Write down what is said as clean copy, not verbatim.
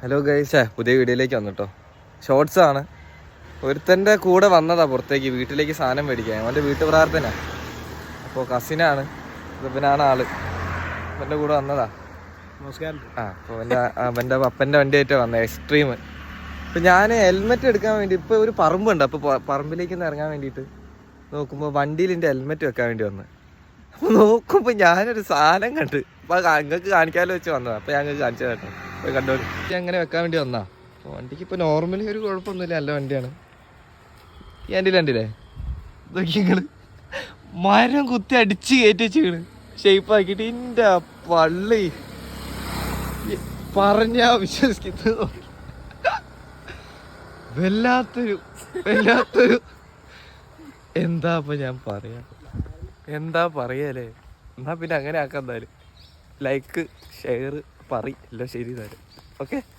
Hello guys, പുതിയ വീഡിയോയിലേക്ക് വന്നിട്ടോ. ഷോർട്സ് ആണ്. ഒരുത്തൻ്റെ കൂടെ വന്നതാ പുറത്തേക്ക് വീട്ടിലേക്ക് സാധനം മേടിക്കാൻ. അവൻ്റെ വീട്ടു പ്രാർത്ഥന. അപ്പോൾ കസിനാണ്, ഇവനാണ് ആള്. അവൻ്റെ കൂടെ വന്നതാ. നമസ്കാരം. അപ്പോൾ അവൻ്റെ അപ്പൻ്റെ വണ്ടിയായിട്ട് വന്നത് എക്സ്ട്രീം. ഇപ്പം ഞാൻ ഹെൽമെറ്റ് എടുക്കാൻ വേണ്ടി ഇപ്പോൾ ഒരു പറമ്പുണ്ട്. അപ്പോൾ പറമ്പിലേക്ക് ഒന്ന് ഇറങ്ങാൻ വേണ്ടിയിട്ട് നോക്കുമ്പോൾ വണ്ടിയിൽ എൻ്റെ ഹെൽമെറ്റ് വെക്കാൻ വേണ്ടി വന്ന്. അപ്പോൾ നോക്കുമ്പോൾ ഞാനൊരു സാധനം കണ്ട്. അപ്പോൾ ഞങ്ങൾക്ക് കാണിക്കാമല്ലോ വെച്ച് വന്നതാണ്. അപ്പോൾ ഞങ്ങൾക്ക് കാണിച്ചു കേട്ടോ. പോയി കണ്ടോളൂ. അങ്ങനെ വെക്കാൻ വേണ്ടി വന്നാ. അപ്പോൾ വണ്ടിക്ക് ഇപ്പോൾ നോർമലി ഒരു കുഴപ്പമൊന്നുമില്ല, നല്ല വണ്ടിയാണ്. ഈ വണ്ടിയിൽ കണ്ടില്ലേ, ഇതൊക്കെ നിങ്ങൾ മരം കുത്തി അടിച്ച് കയറ്റി വെച്ചാണ് ഷേപ്പാക്കിയിട്ട്. എൻ്റെ പള്ളി പറഞ്ഞാ വിശ്വസിക്കുന്നത് വല്ലാത്തൊരു എന്താ ഇപ്പം ഞാൻ പറയാ, എന്താ പറയല്ലേ. എന്നാൽ പിന്നെ അങ്ങനെ ആക്കാം. എന്തായാലും ലൈക്ക് ഷെയർ എല്ലാം ശരി തരാം. ഓക്കെ.